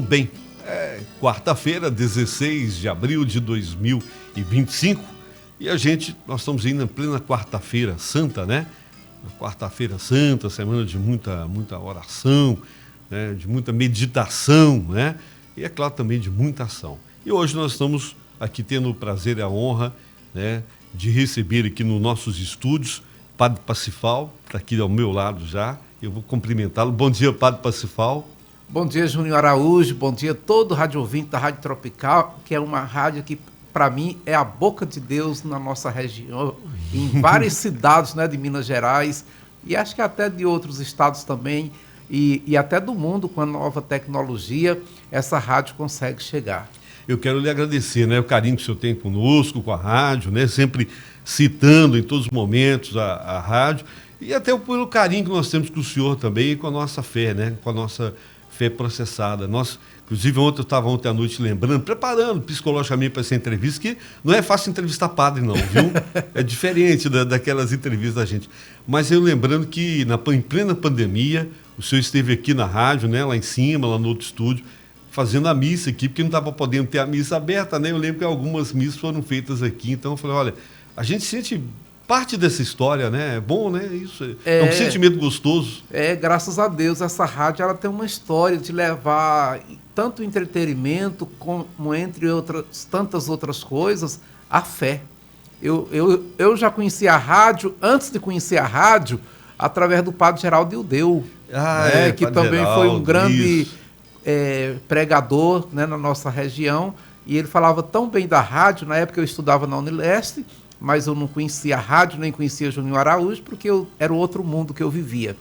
Bem, quarta-feira, 16 de abril de 2025, e nós estamos indo em plena quarta-feira santa, né? Quarta-feira santa, semana de muita oração, né? De muita meditação, né? E é claro também de muita ação. E hoje nós estamos aqui tendo o prazer e a honra, né, de receber aqui nos nossos estúdios Padre Pacifal, está aqui ao meu lado já, eu vou cumprimentá-lo. Bom dia, Padre Pacifal. Bom dia, Júnior Araújo, bom dia a todo rádio ouvinte da Rádio Tropical, que é uma rádio que, para mim, é a boca de Deus na nossa região, em várias cidades, né, de Minas Gerais, e acho que até de outros estados também, e até do mundo, com a nova tecnologia, essa rádio consegue chegar. Eu quero lhe agradecer, né, o carinho que o senhor tem conosco, com a rádio, né, sempre citando em todos os momentos a rádio, e até pelo carinho que nós temos com o senhor também e com a nossa fé, né, com a nossa fé processada. Inclusive, eu estava ontem à noite lembrando, preparando psicologicamente para essa entrevista, que não é fácil entrevistar padre, não, viu? É diferente daquelas entrevistas da gente. Mas eu lembrando que em plena pandemia, o senhor esteve aqui na rádio, né, lá em cima, lá no outro estúdio, fazendo a missa aqui, porque não estava podendo ter a missa aberta, né? Eu lembro que algumas missas foram feitas aqui, então eu falei, olha, a gente sente parte dessa história, né? É bom, né? Isso é um sentimento gostoso. Graças a Deus, essa rádio ela tem uma história de levar tanto entretenimento como, entre tantas outras coisas, a fé. Eu já conheci a rádio, antes de conhecer a rádio, através do Padre Geraldo Ildeu, que também Geraldo, foi um grande pregador, né, na nossa região, e ele falava tão bem da rádio. Na época eu estudava na Unileste, mas eu não conhecia a rádio, nem conhecia Júnior Araújo, porque era o outro mundo que eu vivia.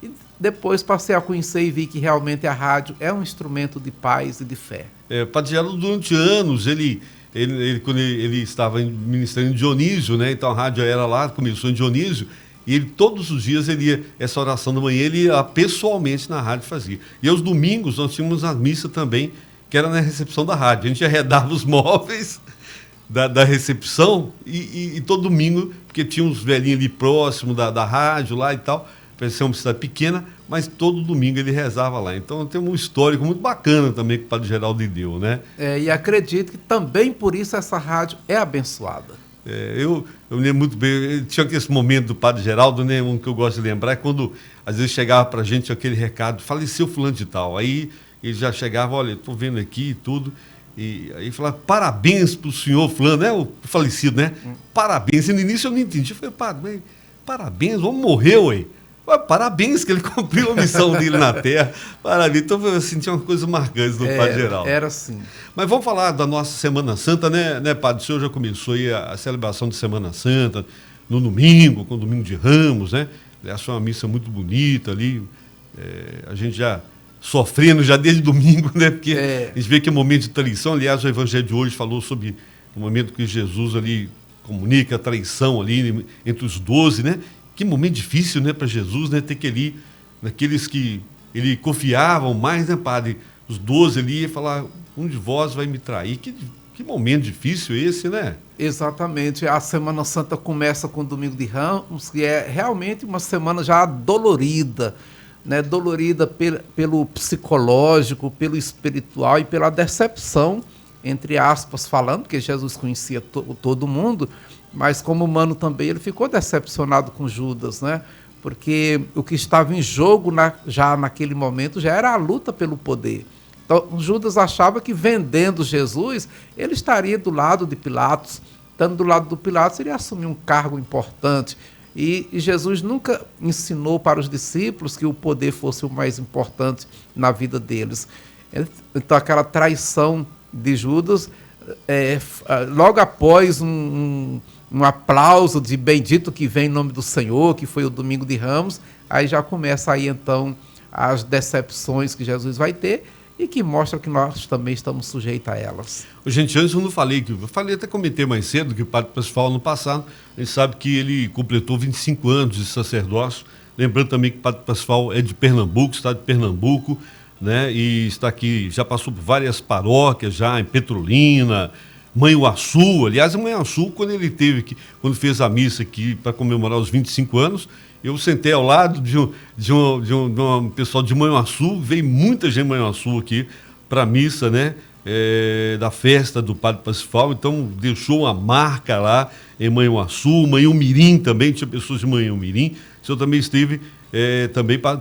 E depois passei a conhecer e vi que realmente a rádio é um instrumento de paz e de fé. Padre Geraldo, durante anos, quando ele estava ministrando em Dionísio, né? Então a rádio era lá, começou em Dionísio, e todos os dias essa oração da manhã, ele ia pessoalmente na rádio fazia. E aos domingos nós tínhamos a missa também, que era na recepção da rádio. A gente arredava os móveis da recepção e todo domingo, porque tinha uns velhinhos ali próximo da rádio lá e tal, parecia uma cidade pequena, mas todo domingo ele rezava lá. Então tem um histórico muito bacana também que o Padre Geraldo deu, né? E acredito que também por isso essa rádio é abençoada. Eu me lembro muito bem, tinha esse momento do Padre Geraldo, né, um que eu gosto de lembrar, é quando às vezes chegava pra gente aquele recado, faleceu fulano de tal, aí ele já chegava, olha, estou vendo aqui e tudo, e aí falava, parabéns para o senhor fulano, né, o falecido, né, parabéns. E no início eu não entendi, eu falei, padre, parabéns, o homem morreu aí. Parabéns que ele cumpriu a missão dele na Terra. Parabéns. Então eu senti uma coisa marcante do Padre Geraldo. Era assim. Mas vamos falar da nossa Semana Santa, né, Padre? O senhor já começou aí a celebração de Semana Santa no domingo, com o Domingo de Ramos, né? Aliás, foi uma missa muito bonita ali. A gente já sofrendo já desde domingo, né? Porque a gente vê que é um momento de traição. Aliás, o Evangelho de hoje falou sobre o momento que Jesus ali comunica a traição ali entre os 12, né? Que momento difícil, né, para Jesus, né, ter que ali, naqueles que ele confiavam mais, né, padre, os 12 ali, ia falar, um de vós vai me trair. Que momento difícil esse, né? Exatamente. A Semana Santa começa com o Domingo de Ramos, que é realmente uma semana já dolorida, né, dolorida pelo psicológico, pelo espiritual e pela decepção, entre aspas, falando, porque Jesus conhecia todo mundo, mas como humano também, ele ficou decepcionado com Judas, né? Porque o que estava em jogo já naquele momento já era a luta pelo poder. Então, Judas achava que vendendo Jesus, ele estaria do lado de Pilatos. Estando do lado do Pilatos, ele ia assumir um cargo importante. E Jesus nunca ensinou para os discípulos que o poder fosse o mais importante na vida deles. Então, aquela traição de Judas, logo após um aplauso de bendito que vem em nome do Senhor, que foi o Domingo de Ramos, aí já começa aí então as decepções que Jesus vai ter e que mostra que nós também estamos sujeitos a elas. Gente, antes eu não falei, até comentei mais cedo que o Padre Pacifal no passado, a gente sabe que ele completou 25 anos de sacerdócio, lembrando também que o Padre Pacifal é de Pernambuco, estado de Pernambuco, né, e está aqui, já passou por várias paróquias, já em Petrolina, Manhuaçu. Aliás, em Manhuaçu, quando fez a missa aqui para comemorar os 25 anos, eu sentei ao lado de um pessoal de Manhuaçu, veio muita gente de Manhuaçu aqui para a missa, né? Da festa do Padre Parsifal, então deixou uma marca lá em Manhuaçu, Manhumirim também, tinha pessoas de Manhumirim. O senhor também esteve,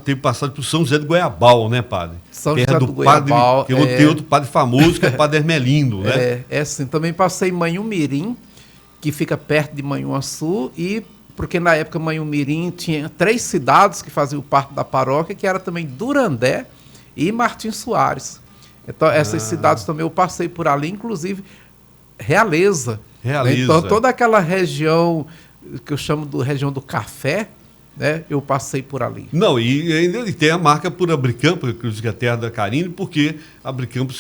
teve passado por São José do Goiabal, né, padre? São José do Goiabal. Tem outro padre famoso, que é o Padre Hermelindo, né? Sim. Também passei em Manhumirim, que fica perto de Manhuaçu, porque na época Manhumirim tinha 3 cidades que faziam parte da paróquia, que era também Durandé e Martins Soares. Então, essas cidades também eu passei por ali, inclusive Realeza. Então, toda aquela região que eu chamo de região do café, né, eu passei por ali. Não, e ainda tem a marca por Abricampo, que é a terra da Karine, porque Abricampo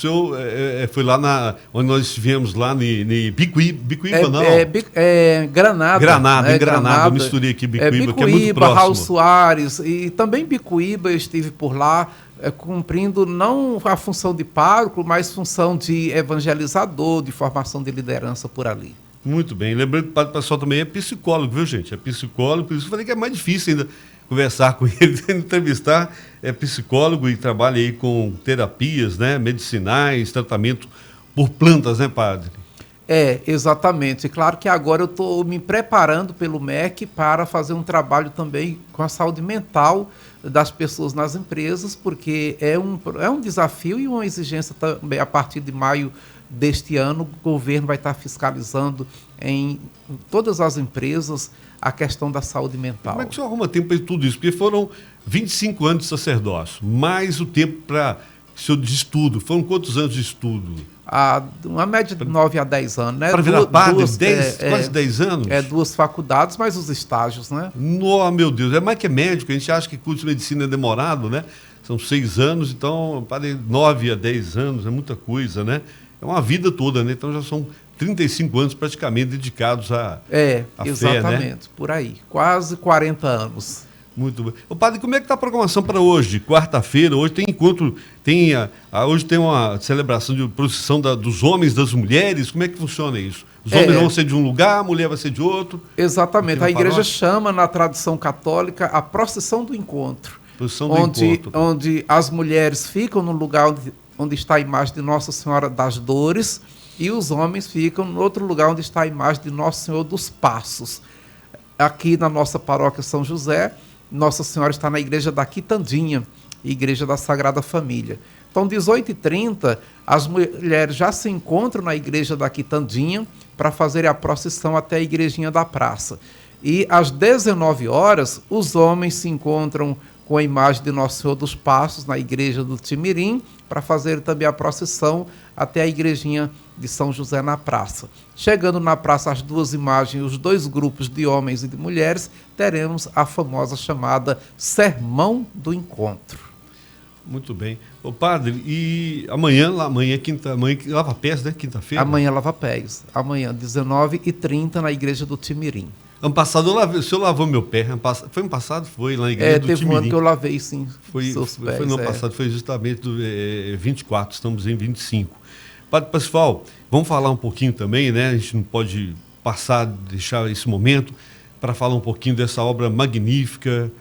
foi lá onde nós estivemos, lá em Bicuíba, não? Granada. Granada, né? Em Granada, eu misturei aqui Bicuíba, que é muito próximo. Raul Soares, e também Bicuíba eu estive por lá, cumprindo não a função de pároco, mas função de evangelizador, de formação de liderança por ali. Muito bem. Lembrando que o Padre Parsifal também é psicólogo, viu, gente? É psicólogo, por isso eu falei que é mais difícil ainda conversar com ele, entrevistar. É psicólogo e trabalha aí com terapias, né, medicinais, tratamento por plantas, né, padre? Exatamente. Claro que agora eu estou me preparando pelo MEC para fazer um trabalho também com a saúde mental das pessoas nas empresas, porque é um desafio e uma exigência também. A partir de maio deste ano, o governo vai estar fiscalizando em todas as empresas a questão da saúde mental. Como é que o senhor arruma tempo para tudo isso? Porque foram 25 anos de sacerdócio, mais o tempo de estudo. Foram quantos anos de estudo? Uma média de 9 a 10 anos, né? Para virar padre, quase 10 anos? 2 faculdades, mais os estágios, né? Meu Deus, é mais que médico, a gente acha que curso de medicina é demorado, né? São 6 anos, então, para 9 a 10 anos, é muita coisa, né? É uma vida toda, né? Então já são 35 anos praticamente dedicados à fé, exatamente, né? Por aí, quase 40 anos. Muito bem. Ô, padre, como é que está a programação para hoje? Quarta-feira, hoje tem encontro, hoje tem uma celebração de procissão dos homens e das mulheres, como é que funciona isso? Os homens vão ser de um lugar, a mulher vai ser de outro? Exatamente, a igreja chama na tradição católica a procissão do encontro. Onde as mulheres ficam no lugar onde está a imagem de Nossa Senhora das Dores e os homens ficam no outro lugar onde está a imagem de Nosso Senhor dos Passos. Aqui na nossa paróquia São José, Nossa Senhora está na igreja da Quitandinha, igreja da Sagrada Família. Então, 18h30, as mulheres já se encontram na igreja da Quitandinha para fazer a procissão até a igrejinha da praça. E às 19 horas, os homens se encontram com a imagem de Nosso Senhor dos Passos na igreja do Timirim, para fazer também a procissão até a igrejinha de São José na praça. Chegando na praça as 2 imagens, os 2 grupos de homens e de mulheres, teremos a famosa chamada Sermão do Encontro. Muito bem. Ô padre, e amanhã lava pés, né? Quinta-feira? Amanhã lava pés. Amanhã, 19h30, na igreja do Timirim. Ano passado o senhor lavou meu pé. Foi ano passado? Foi lá na igreja do Timirim. Teve um ano que eu lavei, sim, seus pés. Foi no ano passado, foi justamente 24, estamos em 25. Padre Parsifal, vamos falar um pouquinho também, né? A gente não pode deixar esse momento para falar um pouquinho dessa obra magnífica,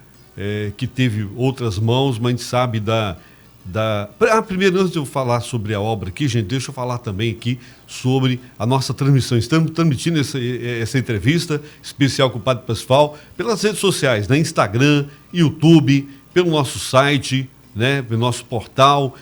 que teve outras mãos, mas a gente sabe primeiro, antes de eu falar sobre a obra aqui, gente, deixa eu falar também aqui sobre a nossa transmissão. Estamos transmitindo essa entrevista especial com o Padre Parsifal pelas redes sociais, né? Instagram, YouTube, pelo nosso site, né? Pelo nosso portal,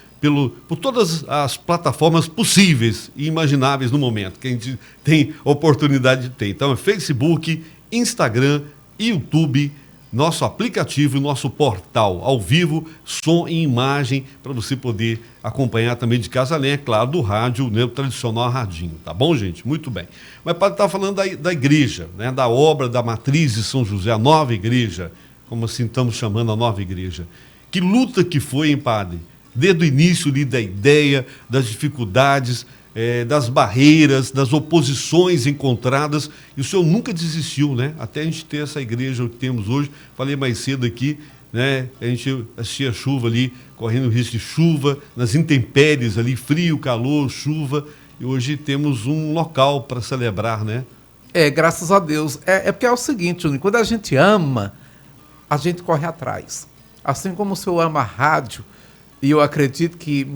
por todas as plataformas possíveis e imagináveis no momento, que a gente tem oportunidade de ter. Então é Facebook, Instagram, YouTube, nosso aplicativo e nosso portal ao vivo, som e imagem, para você poder acompanhar também de casa, além, é claro, do rádio, né, o tradicional radinho, tá bom, gente? Muito bem. Mas padre está falando da igreja, né, da obra da matriz de São José, a nova igreja, como assim estamos chamando a nova igreja. Que luta que foi, hein, padre? Desde o início ali da ideia, das dificuldades, das barreiras, das oposições encontradas, e o senhor nunca desistiu, né? Até a gente ter essa igreja que temos hoje. Falei mais cedo aqui, né? A gente assistia a chuva ali, correndo risco de chuva, nas intempéries ali, frio, calor, chuva, e hoje temos um local para celebrar, né? Graças a Deus. Porque é o seguinte, Júnior, quando a gente ama, a gente corre atrás. Assim como o senhor ama a rádio, e eu acredito que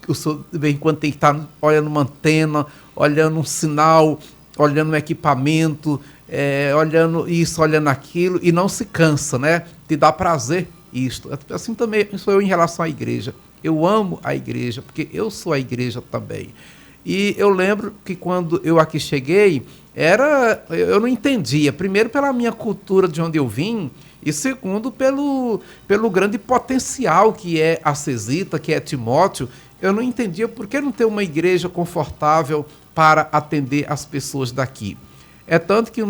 o senhor de vez em quando tem que estar olhando uma antena, olhando um sinal, olhando um equipamento, olhando isso, olhando aquilo, e não se cansa, né? Te dá prazer isto. Assim também sou eu em relação à igreja. Eu amo a igreja, porque eu sou a igreja também. E eu lembro que quando eu aqui cheguei, eu não entendia. Primeiro, pela minha cultura de onde eu vim, e segundo, pelo grande potencial que é a Cesita, que é Timóteo. Eu não entendia por que não ter uma igreja confortável para atender as pessoas daqui. É tanto que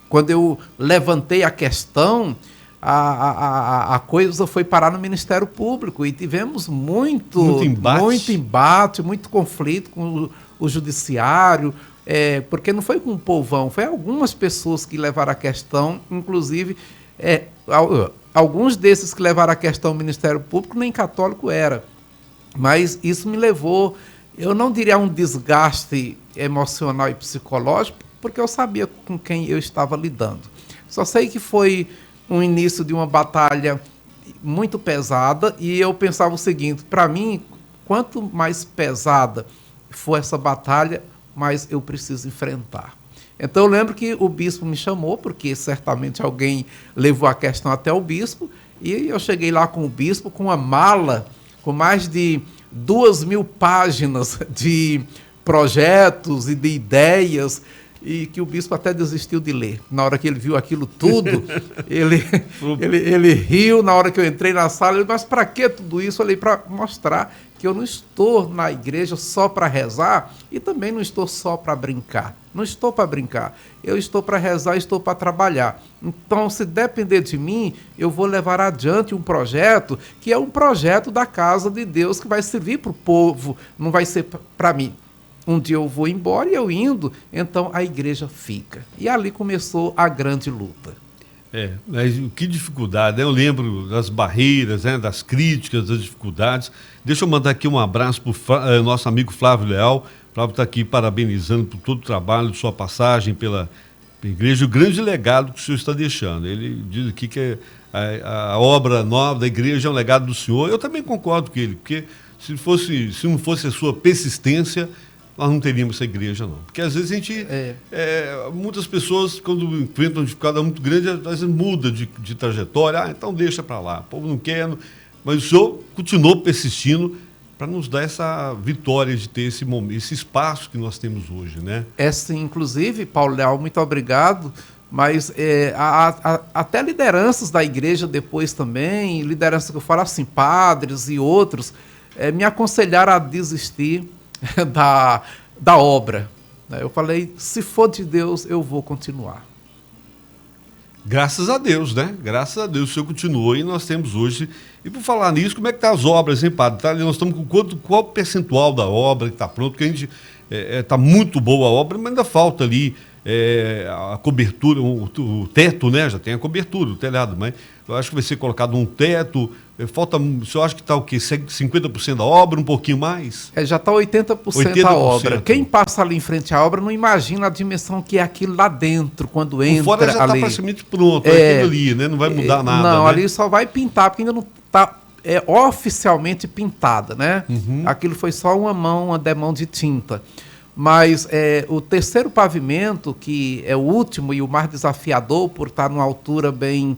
quando eu levantei a questão, a coisa foi parar no Ministério Público e tivemos muito embate, muito conflito com o judiciário, porque não foi com o povão, foi algumas pessoas que levaram a questão, inclusive alguns desses que levaram a questão ao Ministério Público nem católico era. Mas isso me levou, eu não diria um desgaste emocional e psicológico, porque eu sabia com quem eu estava lidando. Só sei que foi um início de uma batalha muito pesada e eu pensava o seguinte, para mim, quanto mais pesada for essa batalha, mais eu preciso enfrentar. Então eu lembro que o bispo me chamou, porque certamente alguém levou a questão até o bispo, e eu cheguei lá com o bispo com uma mala com mais de 2.000 páginas de projetos e de ideias, e que o bispo até desistiu de ler. Na hora que ele viu aquilo tudo, ele riu na hora que eu entrei na sala. Ele, mas para que tudo isso? Eu falei, para mostrar que eu não estou na igreja só para rezar e também não estou só para brincar. Não estou para brincar. Eu estou para rezar, estou para trabalhar. Então, se depender de mim, eu vou levar adiante um projeto que é um projeto da casa de Deus que vai servir para o povo, não vai ser para mim. Um dia eu vou embora e eu indo, então a igreja fica. E ali começou a grande luta. Mas que dificuldade, né? Eu lembro das barreiras, né? Das críticas, das dificuldades. Deixa eu mandar aqui um abraço para o nosso amigo Flávio Leal. O Flávio está aqui parabenizando por todo o trabalho, de sua passagem pela igreja, o grande legado que o senhor está deixando. Ele diz aqui que a obra nova da igreja é um legado do senhor. Eu também concordo com ele, porque se não fosse a sua persistência, nós não teríamos essa igreja, não. Porque às vezes a gente... muitas pessoas, quando enfrentam uma dificuldade muito grande, às vezes muda de trajetória. Então deixa para lá. O povo não quer. Não... Mas o senhor continuou persistindo para nos dar essa vitória de ter esse momento, esse espaço que nós temos hoje, né? Sim, inclusive, Paulo Leal, muito obrigado. Mas até lideranças da igreja depois também, lideranças que eu falo assim, padres e outros, me aconselharam a desistir da obra. Eu falei, se for de Deus, eu vou continuar. Graças a Deus, né? Graças a Deus o senhor continuou e nós temos hoje. E por falar nisso, como é que estão as obras, hein, padre? Nós estamos com qual o percentual da obra que está pronto? Porque a gente está muito boa a obra, mas ainda falta ali a cobertura, o teto, né? Já tem a cobertura, o telhado, mas eu acho que vai ser colocado um teto. Falta, o senhor acha que está o quê? 50% da obra, um pouquinho mais? Já está 80% a obra. Quem passa ali em frente à obra não imagina a dimensão que é aquilo lá dentro, quando entra ali. Fora já está praticamente pronto, aquilo ali, né? Não vai mudar nada. Não, né? Ali só vai pintar, porque ainda não está oficialmente pintada, né? Uhum. Aquilo foi só uma demão de tinta. Mas o terceiro pavimento, que é o último e o mais desafiador, por estar numa altura bem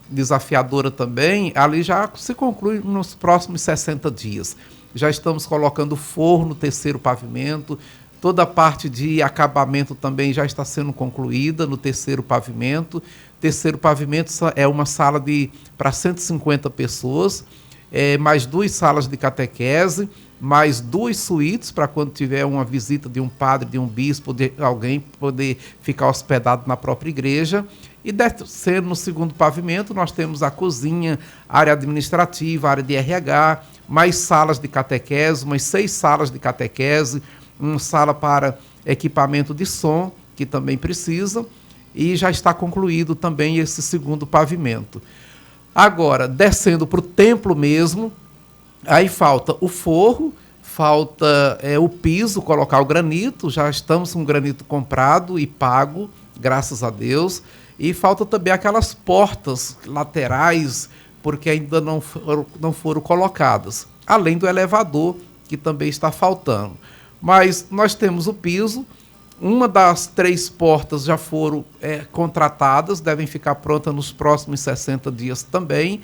desafiadora também, ali já se conclui nos próximos 60 dias. Já estamos colocando forro no terceiro pavimento, toda a parte de acabamento também já está sendo concluída no terceiro pavimento. Terceiro pavimento é uma sala para 150 pessoas, mais 2 salas de catequese, mais 2 suítes para quando tiver uma visita de um padre, de um bispo, de alguém poder ficar hospedado na própria igreja. E descendo no segundo pavimento, nós temos a cozinha, área administrativa, área de RH, mais salas de catequese, umas 6 salas de catequese, uma sala para equipamento de som, que também precisa, e já está concluído também esse segundo pavimento. Agora, descendo para o templo mesmo, aí falta o forro, falta o piso, colocar o granito, já estamos com o granito comprado e pago, graças a Deus, e falta também aquelas portas laterais, porque ainda não foram colocadas. Além do elevador, que também está faltando. Mas nós temos o piso, uma das 3 portas já foram contratadas, devem ficar prontas nos próximos 60 dias também.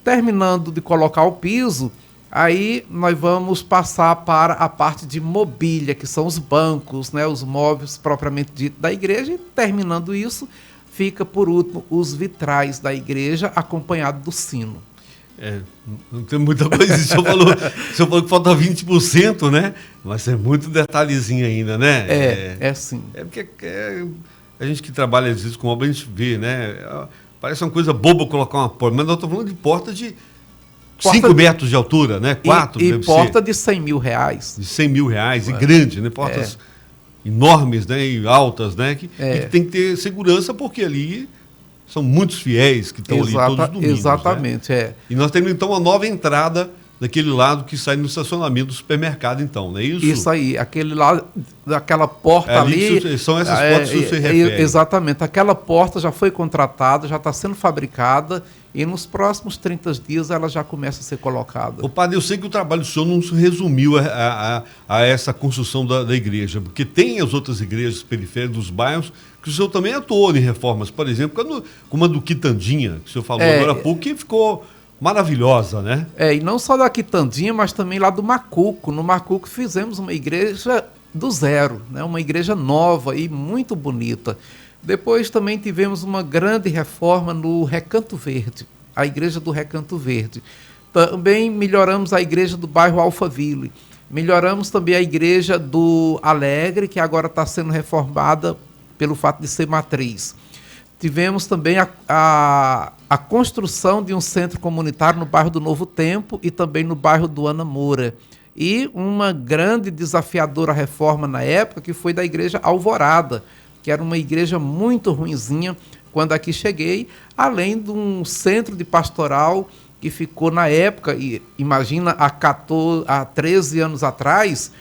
Terminando de colocar o piso, aí nós vamos passar para a parte de mobília, que são os bancos, né, os móveis propriamente dito da igreja, e terminando isso, fica por último os vitrais da igreja, acompanhado do sino. Não tem muita coisa. O senhor falou que falta 20%, né? Mas é muito detalhezinho ainda, né? Sim. Porque a gente que trabalha às vezes com obra, a gente vê, né? Parece uma coisa boba colocar uma porta, mas nós estamos falando de porta de 5 metros de altura, né? 4 e porta ser. De 100 mil reais. De 100 mil reais, e grande, né? Portas enormes, né? E altas, né? Que tem que ter segurança, porque ali são muitos fiéis que estão ali todos os domingos. Exatamente, né? E nós temos, então, uma nova entrada daquele lado que sai no estacionamento do supermercado, então, não é isso? Isso aí, aquele lado, daquela porta ali... São essas portas que você refere. Exatamente, aquela porta já foi contratada, já está sendo fabricada, e nos próximos 30 dias ela já começa a ser colocada. Ô padre, eu sei que o trabalho do senhor não se resumiu a essa construção da igreja, porque tem as outras igrejas periféricas dos bairros que o senhor também atuou em reformas, por exemplo, como a do Quitandinha, que o senhor falou agora há pouco, que ficou maravilhosa, né? E não só da Quitandinha, mas também lá do Macuco. No Macuco fizemos uma igreja do zero, né? Uma igreja nova e muito bonita. Depois também tivemos uma grande reforma no Recanto Verde, a igreja do Recanto Verde. Também melhoramos a igreja do bairro Alphaville. Melhoramos também a igreja do Alegre, que agora está sendo reformada pelo fato de ser matriz. Tivemos também a construção de um centro comunitário no bairro do Novo Tempo e também no bairro do Ana Moura. E uma grande desafiadora reforma na época, que foi da igreja Alvorada, que era uma igreja muito ruinzinha quando aqui cheguei, além de um centro de pastoral que ficou na época, e imagina há 13 anos atrás,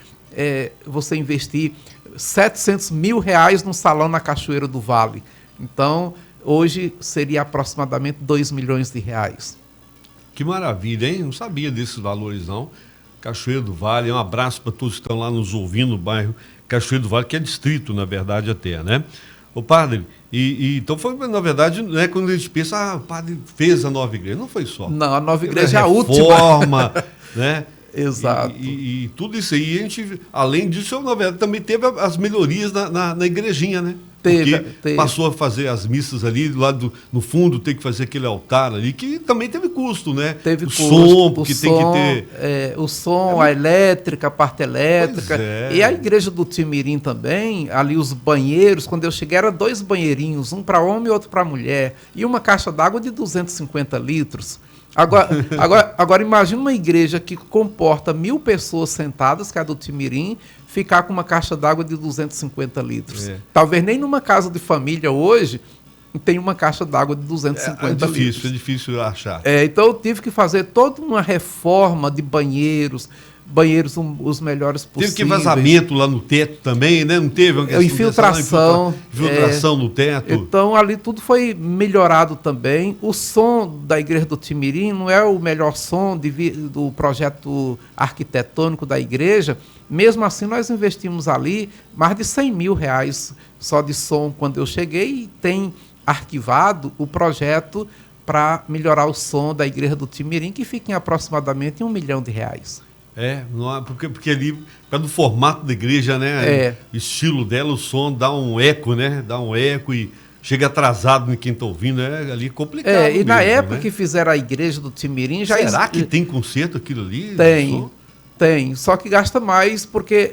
você investir 700 mil reais num salão na Cachoeira do Vale. Então, hoje seria aproximadamente 2 milhões de reais. Que maravilha, hein? Não sabia desses valores, não. Cachoeira do Vale, um abraço para todos que estão lá nos ouvindo no bairro Cachoeira do Vale, que é distrito, na verdade, até, né? Ô padre, então foi, na verdade, né, quando a gente pensa, o padre fez a nova igreja. Não foi só. Não, a nova igreja é a última. Reforma, né? Exato. E tudo isso aí, a gente, além disso, na verdade, também teve as melhorias na igrejinha, né? Teve. Passou a fazer as missas ali, lá no fundo tem que fazer aquele altar ali, que também teve custo, né? Teve custo. Som, porque tem que ter... o som, a elétrica, a parte elétrica. E a igreja do Timirim também, ali os banheiros, quando eu cheguei, eram 2 banheirinhos, um para homem e outro para mulher. E uma caixa d'água de 250 litros. Agora imagina uma igreja que comporta 1.000 pessoas sentadas, que é a do Timirim, ficar com uma caixa d'água de 250 litros. Talvez nem numa casa de família hoje tem uma caixa d'água de 250 litros. É difícil achar. Então eu tive que fazer toda uma reforma de banheiros os melhores possíveis. Teve que vazamento lá no teto também, né? Não teve uma infiltração no teto. Então ali tudo foi melhorado também. O som da igreja do Timirim não é o melhor som do projeto arquitetônico da igreja. Mesmo assim, nós investimos ali mais de 100 mil reais só de som quando eu cheguei, e tem arquivado o projeto para melhorar o som da igreja do Timirim, que fica em aproximadamente R$1 milhão. Porque ali, do formato da igreja, né? O estilo dela, o som dá um eco, né? Dá um eco e chega atrasado em quem está ouvindo, ali complicado. E mesmo, na época, né? Que fizeram a igreja do Timirim, Será que tem conserto aquilo ali? Tem, só que gasta mais porque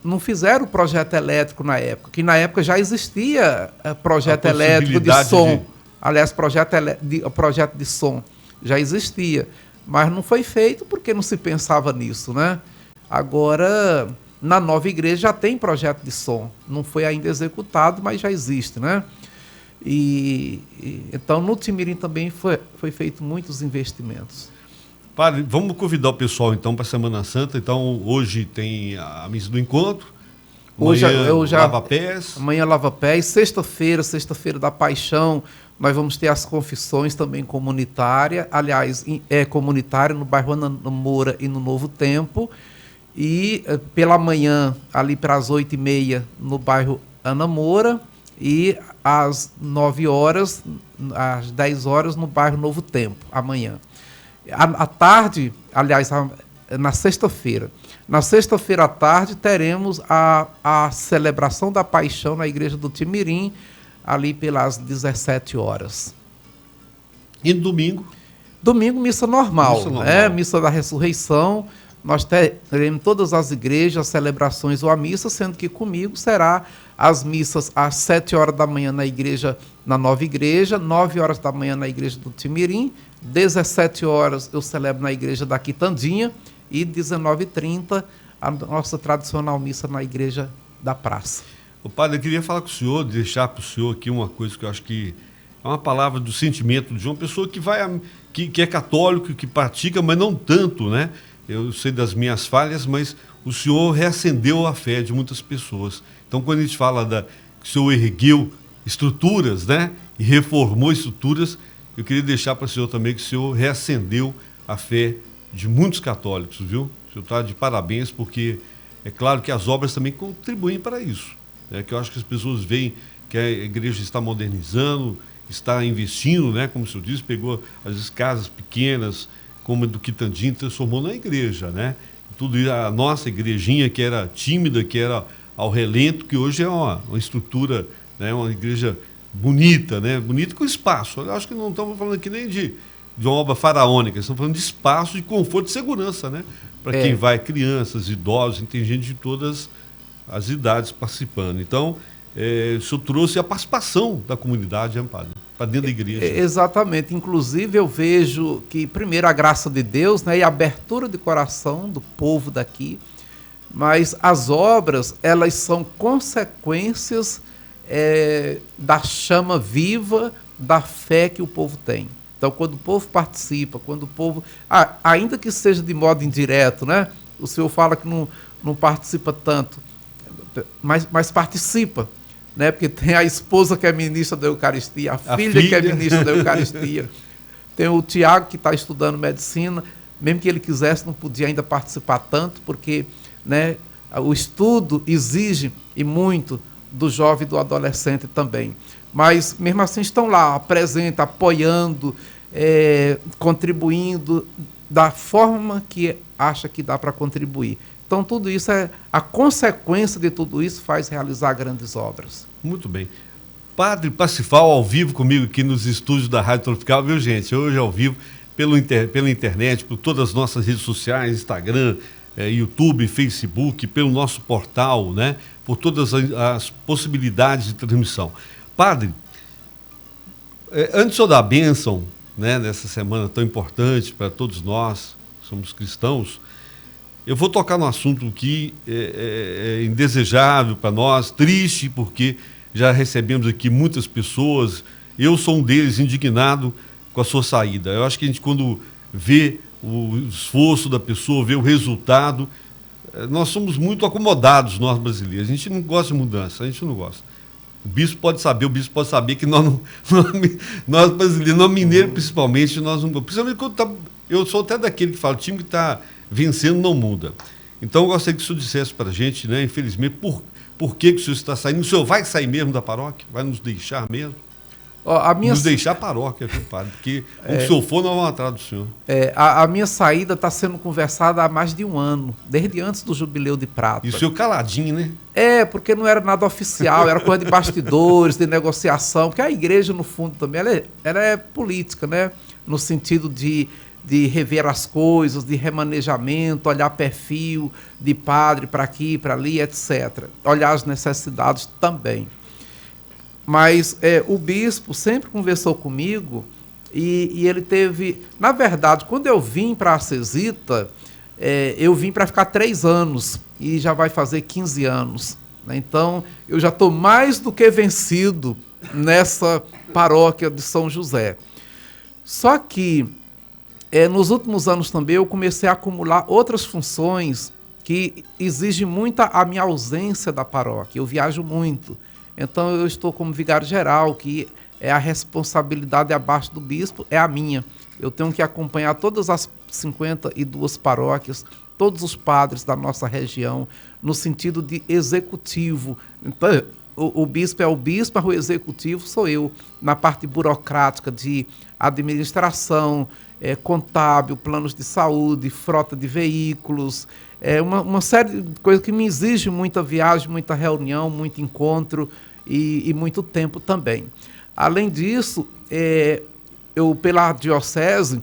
não fizeram o projeto elétrico na época, que na época já existia projeto elétrico de som. Aliás, projeto de som já existia, mas não foi feito porque não se pensava nisso, né? Agora, na nova igreja já tem projeto de som, não foi ainda executado, mas já existe, né? Então, no Timirim também foi feito muitos investimentos. Padre, vamos convidar o pessoal então para a Semana Santa. Então hoje tem a missa do encontro, Hoje eu já lava pés. Amanhã lava pés. Sexta-feira da Paixão, nós vamos ter as confissões também comunitária. Aliás, é comunitária no bairro Ana Moura e no Novo Tempo. E pela manhã, ali para as 8h30, no bairro Ana Moura. E às 9 horas, às 10 horas, no bairro Novo Tempo, amanhã. À tarde, aliás, na sexta-feira. Na sexta-feira à tarde, teremos a celebração da Paixão na Igreja do Timirim, ali pelas 17 horas. E no domingo? Domingo, missa normal. Missa da Ressurreição. Nós teremos todas as igrejas, as celebrações ou a missa, sendo que comigo será as missas às 7 horas da manhã na igreja, na Nova Igreja, 9 horas da manhã na igreja do Timirim, 17 horas eu celebro na igreja da Quitandinha e 19h30 a nossa tradicional missa na igreja da Praça. O padre, eu queria falar com o senhor, deixar para o senhor aqui uma coisa que eu acho que é uma palavra do sentimento de uma pessoa que é católico, que pratica, mas não tanto, né? Eu sei das minhas falhas, mas o senhor reacendeu a fé de muitas pessoas. Então, quando a gente fala que o senhor ergueu estruturas, né, e reformou estruturas, eu queria deixar para o senhor também que o senhor reacendeu a fé de muitos católicos, viu? O senhor está de parabéns, porque é claro que as obras também contribuem para isso. Né? Que eu acho que as pessoas veem que a igreja está modernizando, está investindo, né, como o senhor disse, pegou as vezes casas pequenas, como a do Quitandinho, transformou na igreja, né? Tudo isso, a nossa igrejinha, que era tímida, que era ao relento, que hoje é uma estrutura, né? Uma igreja bonita, né? Bonita com espaço. Eu acho que não estamos falando aqui nem de uma obra faraônica, estamos falando de espaço, de conforto e segurança, né? Para quem vai, crianças, idosos, tem gente de todas as idades participando. Então, o senhor trouxe a participação da comunidade, né, padre? Para dentro da igreja. Exatamente. Inclusive, eu vejo que, primeiro, a graça de Deus, né, e a abertura de coração do povo daqui, mas as obras, elas são consequências da chama viva da fé que o povo tem. Então, quando o povo participa, quando o povo... ainda que seja de modo indireto, né? O senhor fala que não participa tanto, mas participa. Né? Porque tem a esposa que é ministra da Eucaristia, a filha que é ministra da Eucaristia. Tem o Tiago que está estudando medicina, mesmo que ele quisesse, não podia ainda participar tanto, porque, né, o estudo exige e muito do jovem e do adolescente também. Mas, mesmo assim, estão lá, presentes, apoiando, contribuindo da forma que acha que dá para contribuir. Então, tudo isso a consequência de tudo isso faz realizar grandes obras. Muito bem. Padre Pacifal, ao vivo comigo aqui nos estúdios da Rádio Tropical, viu, gente? Hoje ao vivo, pela internet, por todas as nossas redes sociais, Instagram, YouTube, Facebook, pelo nosso portal, né? Por todas as possibilidades de transmissão. Padre, antes de eu dar a bênção, né, nessa semana tão importante para todos nós, somos cristãos, eu vou tocar num assunto que é indesejável para nós, triste, porque já recebemos aqui muitas pessoas, eu sou um deles, indignado com a sua saída. Eu acho que a gente, quando vê o esforço da pessoa, vê o resultado, nós somos muito acomodados, nós brasileiros. A gente não gosta de mudança, a gente não gosta. O bispo pode saber que nós brasileiros, nós mineiros principalmente, nós não... Principalmente quando eu sou até daquele que fala, o time que está vencendo não muda. Então, eu gostaria que o senhor dissesse para a gente, né, infelizmente, por que o senhor está saindo? O senhor vai sair mesmo da paróquia? Vai nos deixar mesmo? Nos deixar a paróquia, viu, padre? Porque o senhor for, nós vamos atrás do senhor. A minha saída está sendo conversada há mais de um ano, desde antes do Jubileu de Prata. E o senhor caladinho, né? Porque não era nada oficial, era coisa de bastidores, de negociação, porque a igreja, no fundo, também ela é política, né? No sentido de rever as coisas, de remanejamento, olhar perfil de padre para aqui, para ali, etc. Olhar as necessidades também. Mas o bispo sempre conversou comigo e ele teve... Na verdade, quando eu vim para a Cesita, eu vim para ficar 3 anos e já vai fazer 15 anos. Né? Então, eu já estou mais do que vencido nessa paróquia de São José. Só que, nos últimos anos também, eu comecei a acumular outras funções que exige muita a minha ausência da paróquia. Eu viajo muito. Então eu estou como vigário geral, que é a responsabilidade abaixo do bispo, é a minha. Eu tenho que acompanhar todas as 52 paróquias, todos os padres da nossa região, no sentido de executivo. Então, o bispo é o bispo, o executivo sou eu, na parte burocrática de administração, contábil, planos de saúde, frota de veículos, uma série de coisas que me exige muita viagem, muita reunião, muito encontro e muito tempo também. Além disso, eu, pela diocese,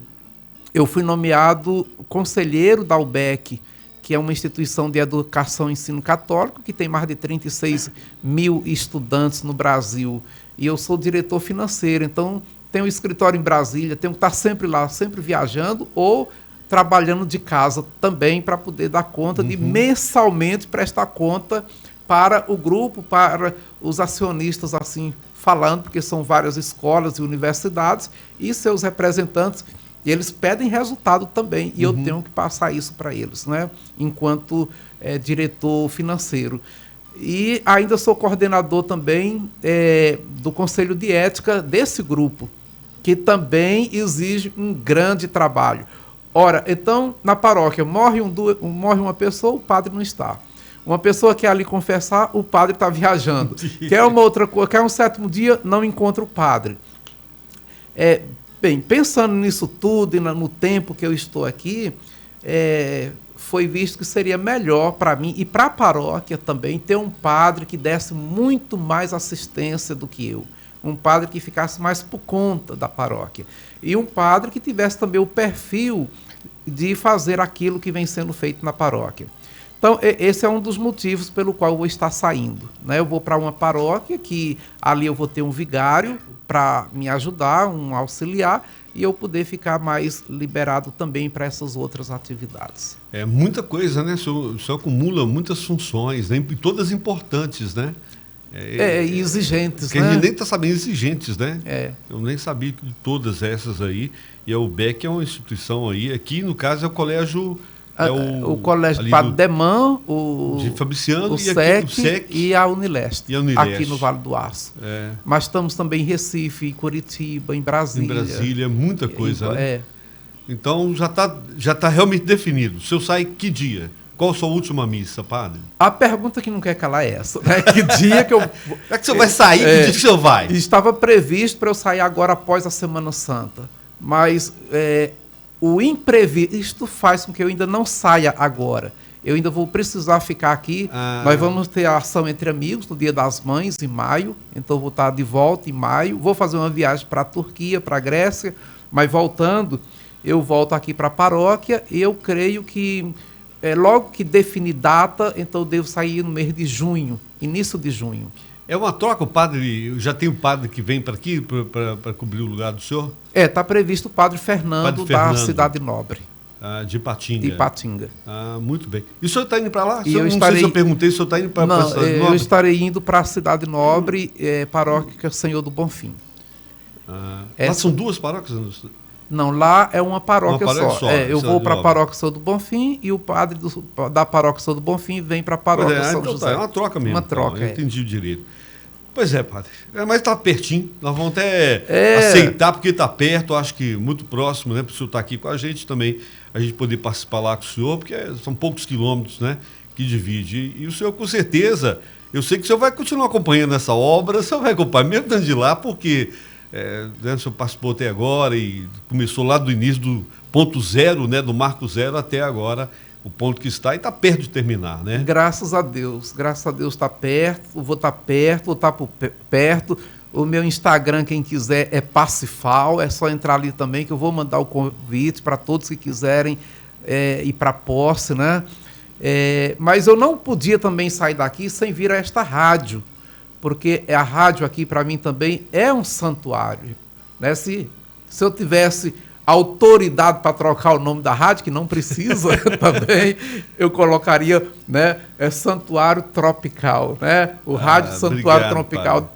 eu fui nomeado conselheiro da UBEC, que é uma instituição de educação e ensino católico, que tem mais de 36 mil estudantes no Brasil. E eu sou diretor financeiro, então tenho um escritório em Brasília, tenho que estar sempre lá, sempre viajando ou trabalhando de casa também para poder dar conta de mensalmente prestar conta para o grupo, para os acionistas, assim falando, porque são várias escolas e universidades e seus representantes, e eles pedem resultado também, e eu tenho que passar isso para eles, né? Enquanto diretor financeiro. E ainda sou coordenador também do Conselho de Ética desse grupo, que também exige um grande trabalho. Ora, então, na paróquia, morre uma pessoa, o padre não está. Uma pessoa quer ali confessar, o padre está viajando. Quer uma outra coisa, quer um sétimo dia, não encontra o padre. Bem, pensando nisso tudo e no tempo que eu estou aqui, foi visto que seria melhor para mim e para a paróquia também ter um padre que desse muito mais assistência do que eu. Um padre que ficasse mais por conta da paróquia. E um padre que tivesse também o perfil de fazer aquilo que vem sendo feito na paróquia. Então, esse é um dos motivos pelo qual eu vou estar saindo, né? Eu vou para uma paróquia que ali eu vou ter um vigário para me ajudar, um auxiliar, e eu poder ficar mais liberado também para essas outras atividades. É muita coisa, né? O senhor acumula muitas funções, né? E todas importantes, né? E exigentes, que né? A gente nem está sabendo, exigentes, né? Eu nem sabia de todas essas aí. E a UBEC é uma instituição aí, aqui no caso é o colégio... o Colégio Padre Demã, de Fabriciano, o SEC e a Unileste, aqui no Vale do Aço. Mas estamos também em Recife, em Curitiba, em Brasília. Em Brasília, muita coisa, né? Então já tá realmente definido. O senhor sai que dia? Qual a sua última missa, padre? A pergunta que não quer calar é essa, né? Que dia que eu... É que o senhor vai sair? Que dia que o senhor vai? Estava previsto para eu sair agora após a Semana Santa. Mas... o imprevisto faz com que eu ainda não saia agora. Eu ainda vou precisar ficar aqui. Nós vamos ter a ação entre amigos no Dia das Mães, em maio. Então, vou estar de volta em maio. Vou fazer uma viagem para a Turquia, para a Grécia. Mas, voltando, eu volto aqui para a paróquia. E eu creio que, logo que definir data, então eu devo sair no mês de junho, início de junho. É uma troca, o padre, já tem um padre que vem para aqui, para cobrir o lugar do senhor? Está previsto o padre Fernando, da Cidade Nobre. De Ipatinga. De Ipatinga. Muito bem. E o senhor está indo para lá? Não sei se eu perguntei, o senhor está indo para a Cidade Nobre? Eu estarei indo para a Cidade Nobre, paróquia Senhor do Bonfim. Lá são duas paróquias? Não, lá é uma paróquia só. Eu vou para a paróquia Senhor do Bonfim e o padre da paróquia Senhor do Bonfim vem para a paróquia São José. É uma troca mesmo. Uma troca, eu entendi direito. Pois é, padre. Mas está pertinho. Nós vamos até aceitar, porque está perto, acho que muito próximo, né? Para o senhor estar aqui com a gente também, a gente poder participar lá com o senhor, porque são poucos quilômetros, né? Que divide. E o senhor, com certeza, eu sei que o senhor vai continuar acompanhando essa obra, o senhor vai acompanhar mesmo estando de lá, porque o senhor participou até agora e começou lá do início do ponto zero, né? Do marco zero até agora, o ponto que está, e está perto de terminar, né? Graças a Deus está perto, vou estar por perto. O meu Instagram, quem quiser, é Pacifal, é só entrar ali também, que eu vou mandar o convite para todos que quiserem ir para a posse, né? Mas eu não podia também sair daqui sem vir a esta rádio, porque a rádio aqui, para mim, também é um santuário, né? Se eu tivesse autoridade para trocar o nome da rádio, que não precisa também, eu colocaria, né, Santuário Tropical, né? O Rádio Santuário Tropical,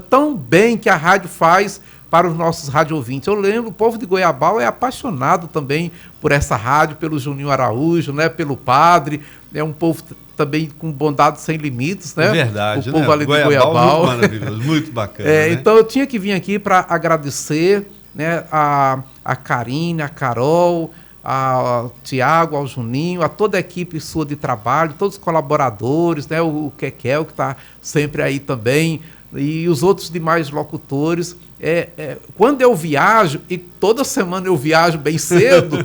tão bem que a rádio faz para os nossos rádio ouvintes. Eu lembro, o povo de Goiabal é apaixonado também por essa rádio, pelo Juninho Araújo, né, pelo padre, é um povo também com bondade sem limites, né? É verdade, o povo ali de Goiabal. Goiabal. Muito maravilhoso, muito bacana. Né? Então eu tinha que vir aqui para agradecer, né, a Karine, a Carol, ao Tiago, ao Juninho, a toda a equipe sua de trabalho, todos os colaboradores, né, o Kekel, que está sempre aí também, e os outros demais locutores. Quando eu viajo, e toda semana eu viajo bem cedo,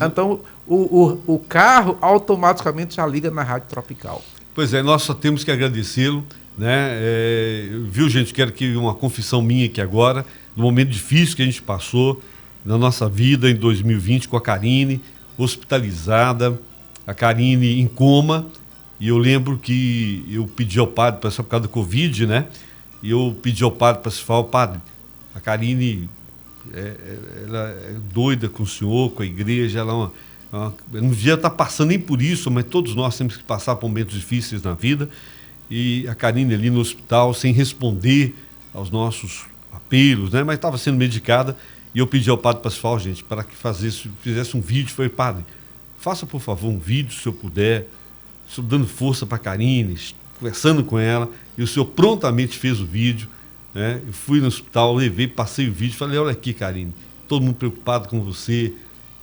então o carro automaticamente já liga na Rádio Tropical. Pois é, nós só temos que agradecê-lo, né? Viu, gente, quero que uma confissão minha aqui agora, no momento difícil que a gente passou na nossa vida em 2020 com a Karine, hospitalizada, a Karine em coma, e eu lembro que eu pedi ao padre, por causa do Covid, né? E eu pedi ao padre para se falar, padre, a Karine, ela é doida com o senhor, com a igreja, ela não devia estar passando nem por isso, mas todos nós temos que passar por momentos difíceis na vida, e a Karine ali no hospital, sem responder aos nossos apelos, né? Mas estava sendo medicada, e eu pedi ao padre Pascoal, gente, para que fizesse um vídeo. Falei, padre, faça por favor um vídeo, se eu puder, dando força para a Karine, conversando com ela, e o senhor prontamente fez o vídeo, né? Eu fui no hospital, levei, passei o vídeo, falei, olha aqui, Karine, todo mundo preocupado com você.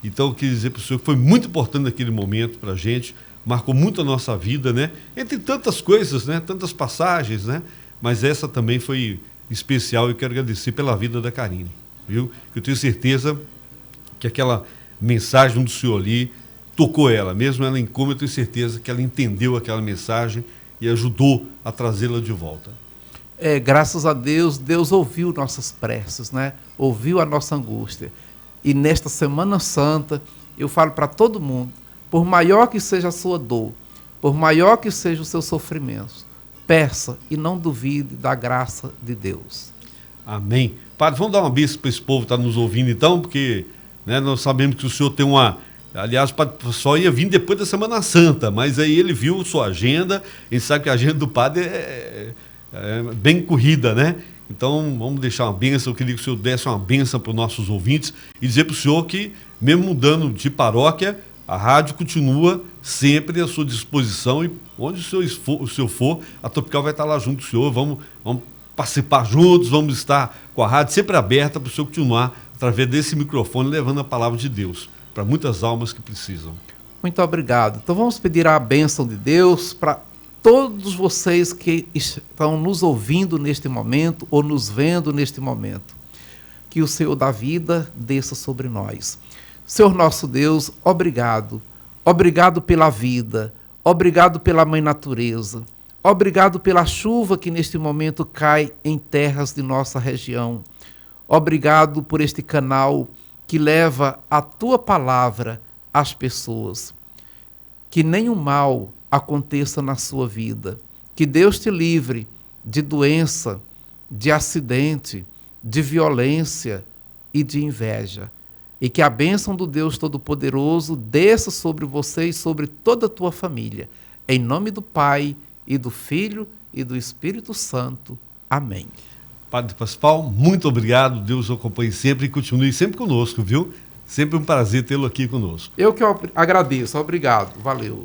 Então eu queria dizer para o senhor que foi muito importante naquele momento para a gente, marcou muito a nossa vida, né? Entre tantas coisas, né? Tantas passagens, né? Mas essa também foi especial, e eu quero agradecer pela vida da Karine, viu? Eu tenho certeza que aquela mensagem do senhor ali tocou ela, mesmo ela em coma, eu tenho certeza que ela entendeu aquela mensagem e ajudou a trazê-la de volta. Graças a Deus, Deus ouviu nossas preces, né? Ouviu a nossa angústia. E nesta Semana Santa, eu falo para todo mundo, por maior que seja a sua dor, por maior que seja o seu sofrimento, peça e não duvide da graça de Deus. Amém. Padre, vamos dar uma bênção para esse povo que está nos ouvindo então, porque, né, nós sabemos que o senhor tem uma... Aliás, o padre só ia vir depois da Semana Santa, mas aí ele viu sua agenda, a gente sabe que a agenda do padre é bem corrida, né? Então, vamos deixar uma bênção. Eu queria que o senhor desse uma bênção para os nossos ouvintes e dizer para o senhor que, mesmo mudando de paróquia, a rádio continua sempre à sua disposição, e onde o senhor for, a Tropical vai estar lá junto com o senhor. Vamos participar juntos, vamos estar com a rádio sempre aberta para o senhor continuar, através desse microfone, levando a palavra de Deus para muitas almas que precisam. Muito obrigado. Então vamos pedir a bênção de Deus para todos vocês que estão nos ouvindo neste momento ou nos vendo neste momento. Que o Senhor da vida desça sobre nós. Senhor nosso Deus, obrigado. Obrigado pela vida. Obrigado pela Mãe Natureza. Obrigado pela chuva que neste momento cai em terras de nossa região. Obrigado por este canal que leva a tua palavra às pessoas. Que nenhum mal aconteça na sua vida. Que Deus te livre de doença, de acidente, de violência e de inveja. E que a bênção do Deus Todo-Poderoso desça sobre você e sobre toda a tua família. Em nome do Pai, e do Filho, e do Espírito Santo. Amém. Padre Pascoal, muito obrigado. Deus o acompanhe sempre e continue sempre conosco, viu? Sempre um prazer tê-lo aqui conosco. Eu que agradeço. Obrigado. Valeu.